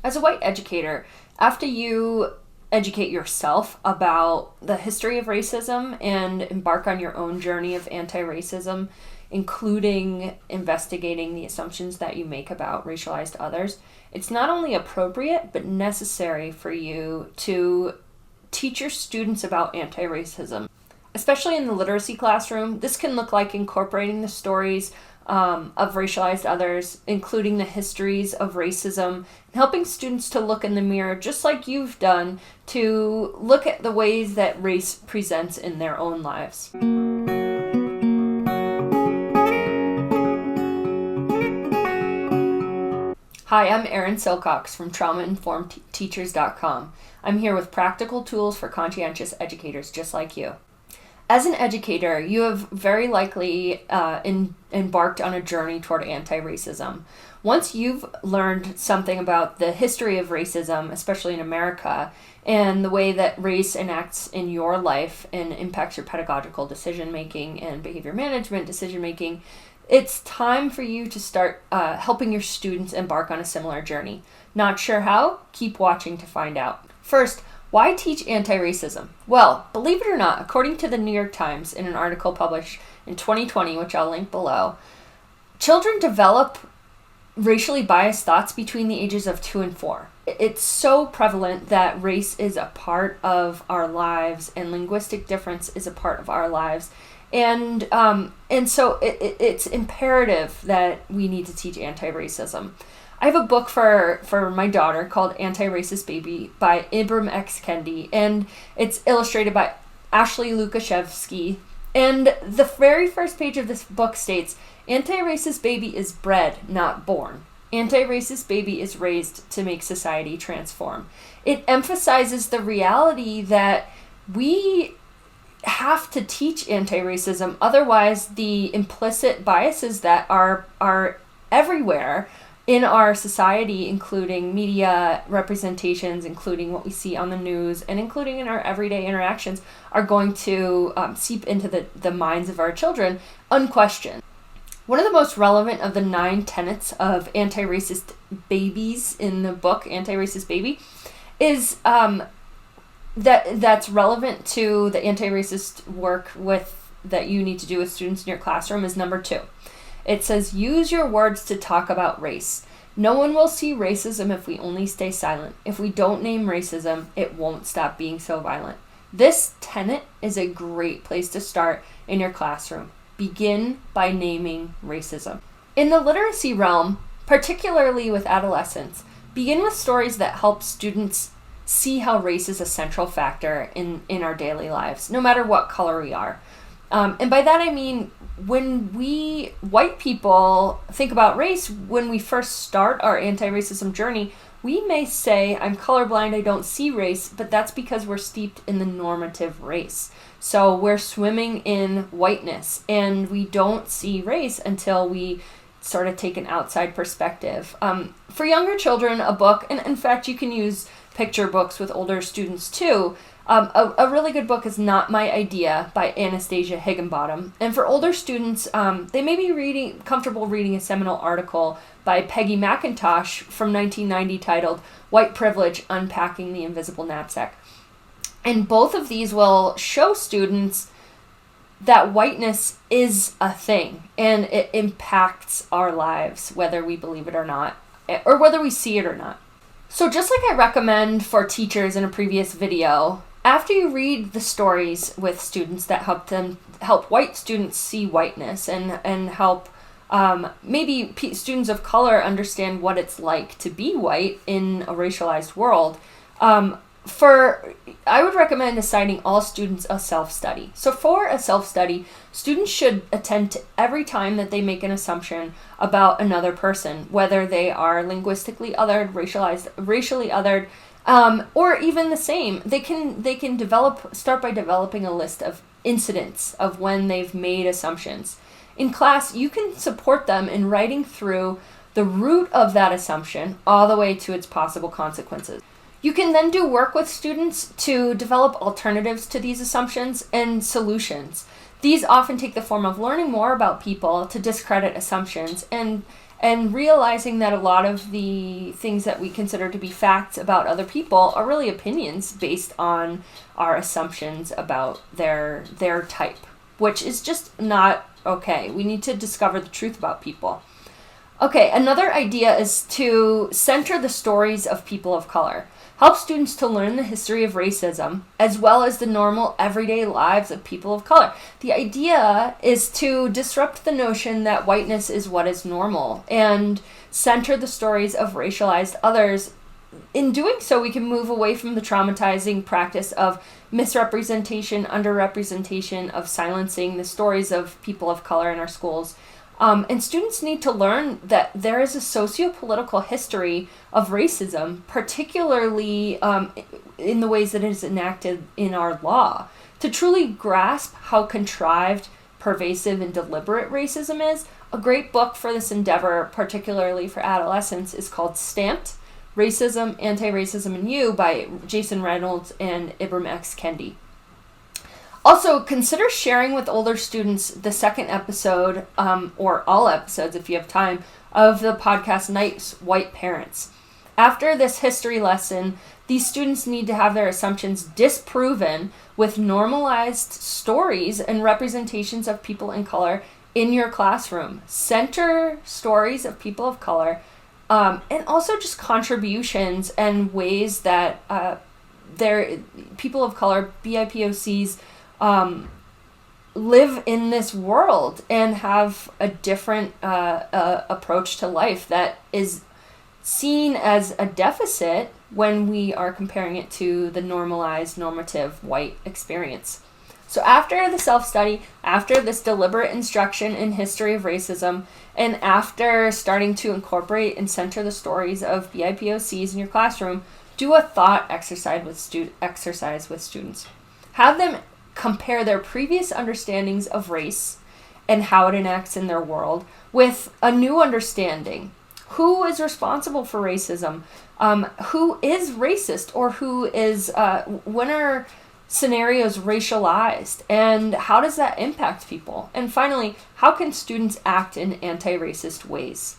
As a white educator, after you educate yourself about the history of racism and embark on your own journey of anti-racism, including investigating the assumptions that you make about racialized others, it's not only appropriate but necessary for you to teach your students about anti-racism. Especially in the literacy classroom, this can look like incorporating the stories of racialized others, including the histories of racism, and helping students to look in the mirror, just like you've done, to look at the ways that race presents in their own lives. Hi, I'm Erin Silcox from TraumaInformedTeachers.com. I'm here with practical tools for conscientious educators just like you. As an educator, you have very likely embarked on a journey toward anti-racism. Once you've learned something about the history of racism, especially in America, and the way that race enacts in your life and impacts your pedagogical decision-making and behavior management decision-making, it's time for you to start helping your students embark on a similar journey. Not sure how? Keep watching to find out. First, why teach anti-racism? Well, believe it or not, according to the New York Times in an article published in 2020, which I'll link below, children develop racially biased thoughts between the ages of 2 and 4. It's so prevalent that race is a part of our lives and linguistic difference is a part of our lives. And so it's imperative that we need to teach anti-racism. I have a book for my daughter called Anti-Racist Baby by Ibram X. Kendi, and it's illustrated by Ashley Lukashevsky. And the very first page of this book states, "Anti-racist baby is bred, not born. Anti-racist baby is raised to make society transform." It emphasizes the reality that we have to teach anti-racism, otherwise the implicit biases that are everywhere in our society, including media representations, including what we see on the news, and including in our everyday interactions, are going to seep into the minds of our children unquestioned. One of the most relevant of the 9 tenets of anti-racist babies in the book, Anti-Racist Baby, is that's relevant to the anti-racist work that you need to do with students in your classroom is number 2. It says, use your words to talk about race. No one will see racism if we only stay silent. If we don't name racism, it won't stop being so violent. This tenet is a great place to start in your classroom. Begin by naming racism. In the literacy realm, particularly with adolescents, begin with stories that help students see how race is a central factor in our daily lives, no matter what color we are. And by that I mean, when we white people think about race, when we first start our anti-racism journey, we may say, I'm colorblind, I don't see race, but that's because we're steeped in the normative race. So we're swimming in whiteness, and we don't see race until we sort of take an outside perspective. For younger children, a book, and in fact you can use picture books with older students too. A really good book is Not My Idea by Anastasia Higginbotham. And for older students, they may be comfortable reading a seminal article by Peggy McIntosh from 1990 titled White Privilege, Unpacking the Invisible Knapsack. And both of these will show students that whiteness is a thing and it impacts our lives, whether we believe it or not, or whether we see it or not. So just like I recommend for teachers in a previous video, after you read the stories with students that help white students see whiteness and help maybe students of color understand what it's like to be white in a racialized world, I would recommend assigning all students a self-study. So for a self-study, students should attend to every time that they make an assumption about another person, whether they are linguistically othered, racially othered, or even the same. They can start by developing a list of incidents of when they've made assumptions. In class, you can support them in writing through the root of that assumption all the way to its possible consequences. You can then do work with students to develop alternatives to these assumptions and solutions. These often take the form of learning more about people to discredit assumptions and and realizing that a lot of the things that we consider to be facts about other people are really opinions based on our assumptions about their type, which is just not okay. We need to discover the truth about people. Okay, another idea is to center the stories of people of color. Help students to learn the history of racism as well as the normal everyday lives of people of color. The idea is to disrupt the notion that whiteness is what is normal and center the stories of racialized others. In doing so, we can move away from the traumatizing practice of misrepresentation, underrepresentation, of silencing the stories of people of color in our schools. And students need to learn that there is a socio-political history of racism, particularly in the ways that it is enacted in our law. To truly grasp how contrived, pervasive, and deliberate racism is, a great book for this endeavor, particularly for adolescents, is called Stamped: Racism, Antiracism, and You by Jason Reynolds and Ibram X. Kendi. Also, consider sharing with older students the second episode, or all episodes if you have time, of the podcast Nice White Parents. After this history lesson, these students need to have their assumptions disproven with normalized stories and representations of people in color in your classroom. Center stories of people of color, and also just contributions and ways that people of color, BIPOCs, live in this world and have a different approach to life that is seen as a deficit when we are comparing it to the normalized, normative white experience. So after the self-study, after this deliberate instruction in history of racism, and after starting to incorporate and center the stories of BIPOCs in your classroom, do a thought exercise with students. Have them compare their previous understandings of race and how it enacts in their world with a new understanding. Who is responsible for racism? Who is racist, or who is, when are scenarios racialized, and how does that impact people? And finally, how can students act in anti-racist ways?